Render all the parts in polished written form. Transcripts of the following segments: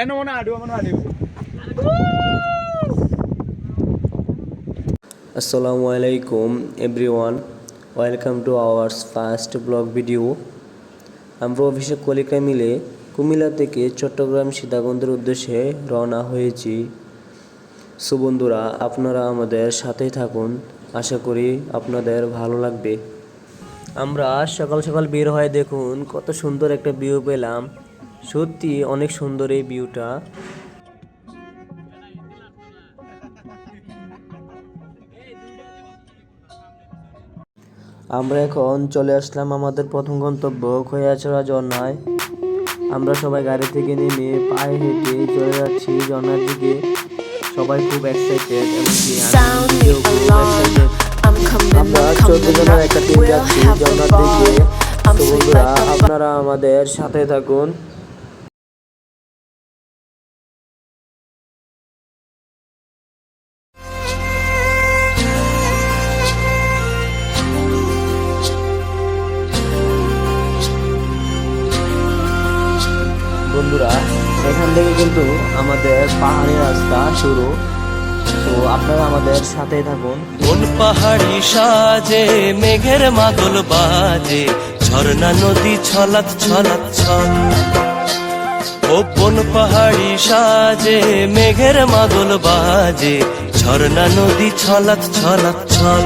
Assalamualaikum everyone, welcome to our first vlog video. আমরা অফিসে কলিগরা মিলে কুমিল্লা থেকে চট্টগ্রাম সীতাকুণ্ডের উদ্দেশ্যে রওনা হয়েছি। সো বন্ধুরা, আপনারা আমাদের সাথেই থাকুন, আশা করি আপনাদের ভালো লাগবে। আমরা সকাল সকাল বের হয়ে দেখুন কত সুন্দর একটা ভিউ পেলাম। সত্যি অনেক সুন্দর এই ভিউটা। আমরা এখন চলে আসলাম আমাদের প্রথম গন্তব্য খৈয়াছড়া ঝর্ণায়। আমরা সবাই গাড়ি থেকে নেমে পায়ে হেঁটে চলে যাচ্ছি ঝর্ণার দিকে। সবাই খুব এক্সাইটেড এবং আমরা 14 জনের একটা টিম যাচ্ছি ঝর্ণার দিকে। তো বন্ধুরা, আপনারা আমাদের সাথে থাকুন। বন্ধুরা, এখান থেকে কিন্তু আমাদের পাহাড়ি রাস্তা শুরু। তো আপনারা আমাদের সাথে থাকুন। কোন পাহাড়ি সাজে মেঘের মাদল বাজে, ঝর্ণা নদী ছলাৎ ছলাৎ ছল। ও কোন পাহাড়ি সাজে মেঘের মাদল বাজে, ঝর্ণা নদী ছলাৎ ছলাৎ ছল।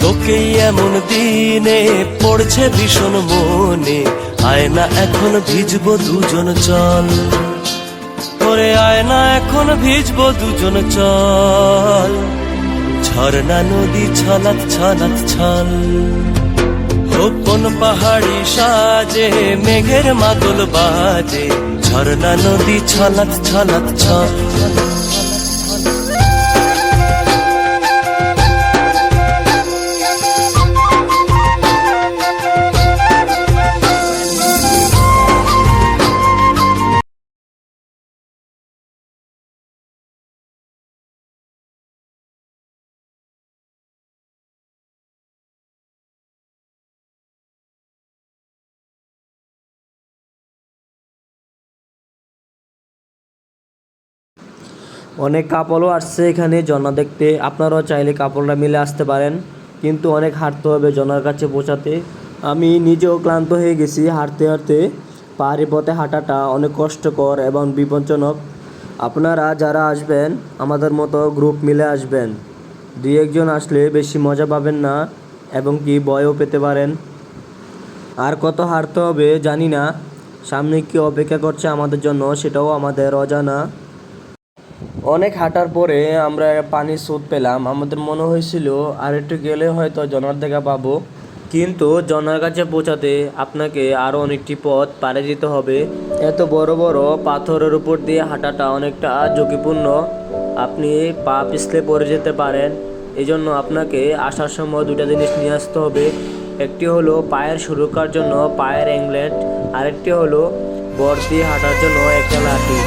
তোকে এমন দিনে পড়ছে ভীষণ মনে, আয় না এখন ভিজবো দুজন চল। ওরে আয় না এখন ভিজবো দুজন চল। ঝর্ণা নদী ছলাৎ ছলাৎ ছল। ও কোন পাহাড়ি সাজে মেঘের মাদল বাজে, ঝর্ণা নদী ছলাৎ ছলাৎ ছল। অনেক কাপলও আসছে এখানে ঝর্ণা দেখতে। আপনারাও চাইলে কাপলরা মিলে আসতে পারেন, কিন্তু অনেক হাঁটতে হবে ঝর্ণার কাছে পৌঁছাতে। আমি নিজেও ক্লান্ত হয়ে গেছি হাঁটতে হাঁটতে। পাহাড়ি পথে হাঁটাটা অনেক কষ্টকর এবং বিপজ্জনক। আপনারা যারা আসবেন আমাদের মতো গ্রুপ মিলে আসবেন। 2-1 জন আসলে বেশি মজা পাবেন না এবং কি ভয়ও পেতে পারেন। আর কত হাঁটতে হবে জানি না, সামনে কি অপেক্ষা করছে আমাদের জন্য সেটাও আমাদের অজানা। অনেক হাঁটার পরে আমরা পানির স্রোত পেলাম। আমাদের মনে হয়েছিল আর একটু গেলে হয়তো ঝর্ণার দেখা পাবো, কিন্তু ঝর্ণার কাছে পৌঁছাতে আপনাকে আরও অনেকটি পথ পাড়ি দিতে হবে। এত বড় বড় পাথরের উপর দিয়ে হাঁটাটা অনেকটা ঝুঁকিপূর্ণ। আপনি পা পিছলে পড়ে যেতে পারেন। এই জন্য আপনাকে আসার সময় 2টা জিনিস নিয়ে আসতে হবে। একটি হলো পায়ের সুরক্ষার জন্য পায়ের অ্যাঙ্গলেট, আরেকটি হলো বর দিয়ে হাঁটার জন্য একটা লাঠি।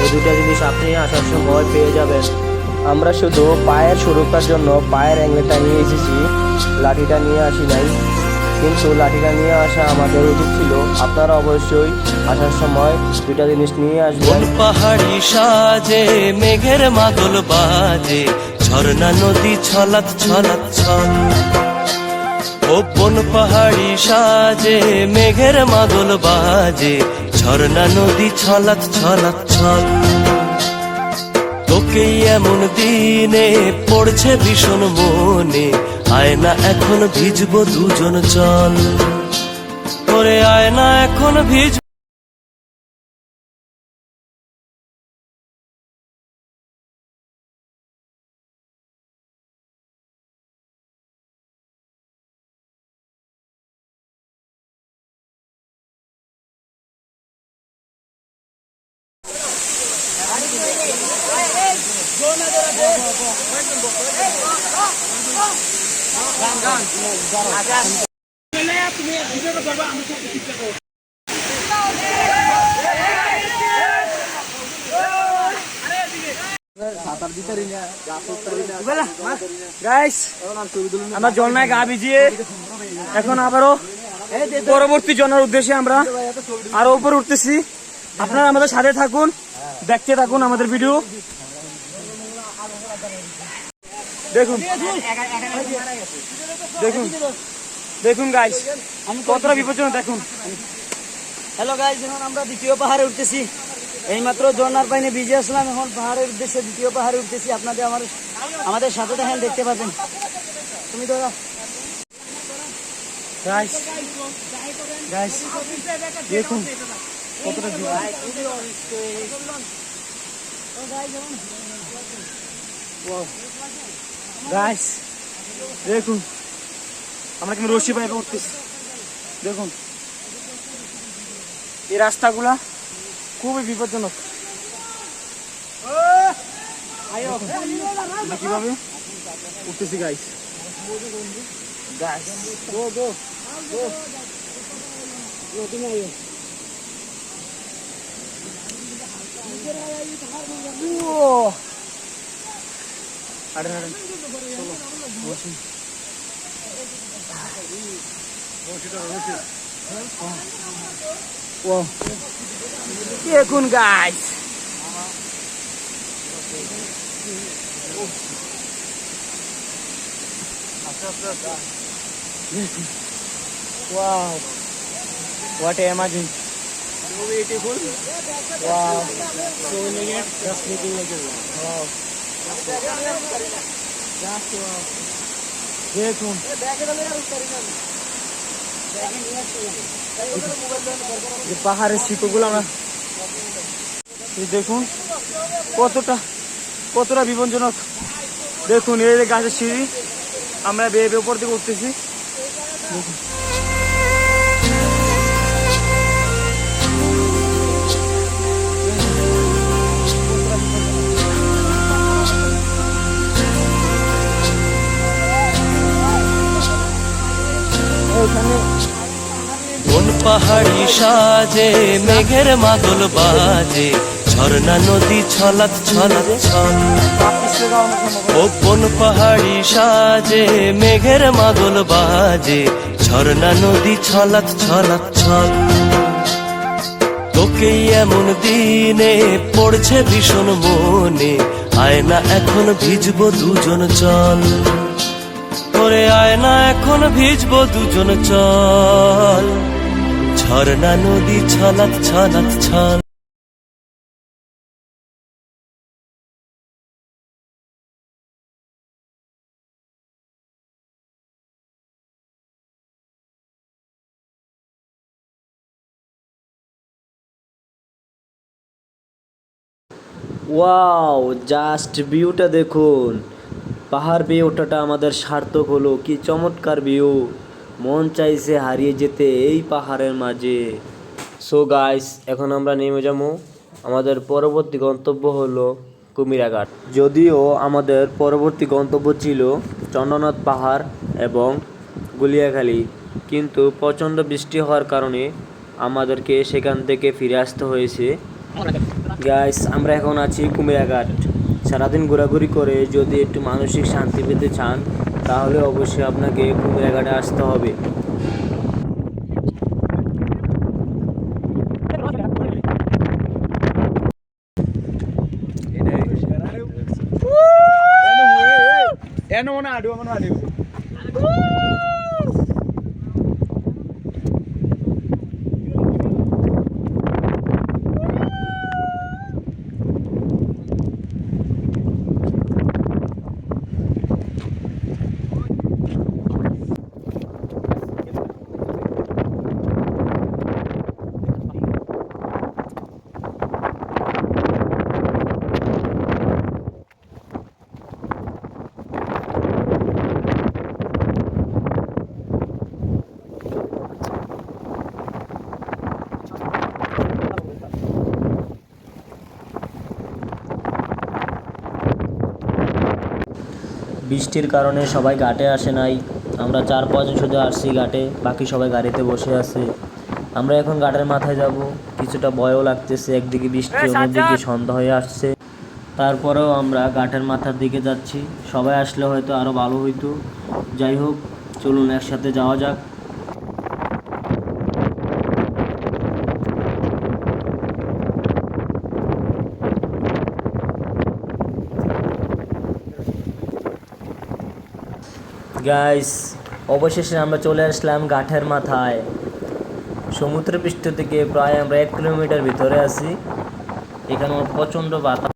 এই 2টা জিনিস আপনি আসার সময় পেয়ে যাবেন। আমরা শুধু পায়ের সুরক্ষার জন্য পায়ের অ্যাঙ্গেলটা নিয়ে এসেছি, লাঠিটা নিয়ে আসি নাই। কিন্তু লাঠিটা নিয়ে আসা আমাদের উচিত ছিল। আপনারা অবশ্যই আসার সময় 2টা জিনিস নিয়ে আসবেন। পাহাড়ি সাজে মেঘের মাদল বাজে, ঝর্ণা নদী ছলাৎ ছলাৎ ছল। ও কোন পাহাড়ি সাজে মেঘের মাদল বাজে, ঝর্ণা নদী ছলাৎ ছলাৎ ছল। তোকে এমন দিনে পড়ছে ভীষণ মনে, আয় না এখন ভিজবো দুজন চল। ওরে আয় না এখন ভিজ গাইস, আমরা ঝর্ণায় গা ভিজিয়ে এখন আবারও পরবর্তী ঝর্ণার উদ্দেশ্যে আমরা আরো উপরে উঠতেছি। আপনারা আমাদের সাথে থাকুন, দেখতে থাকুন আমাদের ভিডিও। দেখুন দেখুন দেখুন গাইস, কতটা বিপজ্জনক দেখুন। হ্যালো গাইস, এখন আমরা দ্বিতীয় পাহাড়ে উঠতেছি। এইমাত্র ঝর্ণার পাইনে ভিজে আসলাম, এখন পাহাড়ের উদ্দেশ্যে দ্বিতীয় পাহাড়ে উঠতেছি। আপনাদের আমাদের সাথে দেখেন, দেখতে পাবেন। তুমি তো গাইস গাইস দেখুন কতটা গাইস দেখুন, আমরা কিন্তু রশি পাইপে উঠতেছি। দেখুন এই রাস্তাগুলা খুবই বিপজ্জনক। আমরা কিভাবে উঠতেছি গাইস। গাইস গো গো গো গো, তুমি আইও। ও আরে আরে চলো বসি। ও দেখুন guys, wow, what a amazing, so beautiful, wow, so elegant, just looking like it, wow, just wow, দেখুন যে পাহাড়ের শিল্পগুলো আমরা দেখুন কতটা বিপজ্জনক। দেখুন এই যে গাছের সিঁড়ি, আমরা বেয়ে উপর দিকে উঠতেছি। দেখুন কোন পাহাড়ি সাজে মেঘের মাদল বাজে, ঝর্ণা নদী ছলাৎ ছলাৎ ছল। ও কোন পাহাড়ি সাজে মেঘের মাদল বাজে, ঝর্ণা নদী ছলাৎ ছলাৎ ছল। তোকে এমন দিনে পড়ছে ভীষণ মনে, আয়না এখন ভিজবো দুজন চল। ওরে আয়না এখন ভিজবো দুজন চল, ঝর্ণা নদী ছলাৎ ছলাৎ ছল। ওয়াও, জাস্ট ভিউটা দেখুন। পাহাড় বেয়ে ওঠাটা আমাদের সার্থক হলো। কি চমৎকার ভিউ, মন চাইছে হারিয়ে যেতে এই পাহাড়ের মাঝে। সো গাইস, এখন আমরা নেমে যাবো। আমাদের পরবর্তী গন্তব্য হলো কুমিরাঘাট। যদিও আমাদের পরবর্তী গন্তব্য ছিল চন্দ্রনাথ পাহাড় এবং গুলিয়াখালী, কিন্তু প্রচণ্ড বৃষ্টি হওয়ার কারণে আমাদেরকে সেখান থেকে ফিরে আসতে হয়েছে। গাইস, আমরা এখন আছি কুমিরাঘাট। সারাদিন ঘোরাঘুরি করে যদি একটু মানসিক শান্তি পেতে চান, তাহলে অবশ্যই আপনাকে কুমিরাঘাটে আসতে হবে। বৃষ্টির কারণে সবাই ঘাটে আসে নাই। আমরা 4-5 জন শুধু আসছি ঘাটে, বাকি সবাই গাড়িতে বসে আছে। আমরা এখন ঘাটের মাথায় যাব। কিছুটা ভয়ও লাগতেছে, একদিকে বৃষ্টি, অন্যদিকে সন্ধ্যা হয়ে আসছে। তারপরেও আমরা ঘাটের মাথার দিকে যাচ্ছি। সবাই আসলে হয়তো আরও ভালো হইতো। যাই হোক, চলুন একসাথে যাওয়া যাক। গাইস, অবশেষে আমরা চলে আসলাম ঘাটের মাথায়। সমুদ্রপৃষ্ঠ থেকে প্রায় আমরা 1 কিলোমিটার ভিতরে আছি। এখানে প্রচন্ড বাতাস।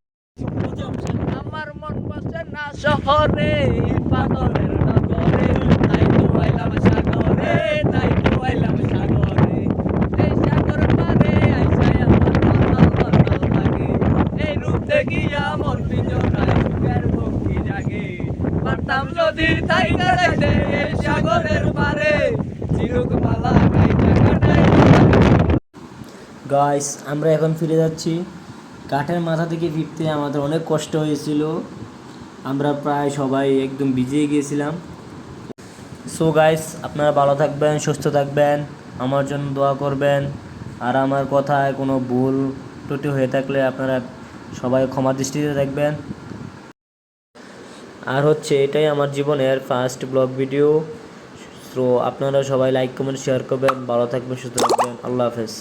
আমার মন বসে না শহরে, পাগলের নগরে, তাই তো আইলাম সাগরে, তাই তো আইলাম সাগরে। এই সাগর পারে আইসাই আমার মন লাগে, এই রূপ দেখিয়া মন পিঞ্জরায় সুখের ভক্তি জাগে। পারতাম যদি তাই কাটাইতে এই সাগরের পারে, চিরক মালা গাইতে কাটাইতে। গাইস, আমরা এখন ফিরে যাচ্ছি। কাঠের মাথা থেকে ফিরতে আমাদের অনেক কষ্ট হয়েছিল। আমরা প্রায় সবাই একদম ভিজে গিয়েছিলাম। সো গাইস, আপনারা ভালো থাকবেন, সুস্থ থাকবেন, আমার জন্য দোয়া করবেন। আর আমার কথায় কোনো ভুল ত্রুটি হয়ে থাকলে আপনারা সবাই ক্ষমা দৃষ্টিতে দেখবেন। আর হচ্ছে এটাই আমার জীবনের ফার্স্ট ব্লগ ভিডিও। সো আপনারা সবাই লাইক কমেন্ট শেয়ার করবেন। ভালো থাকবেন, সুস্থ থাকবেন। আল্লাহ হাফেজ।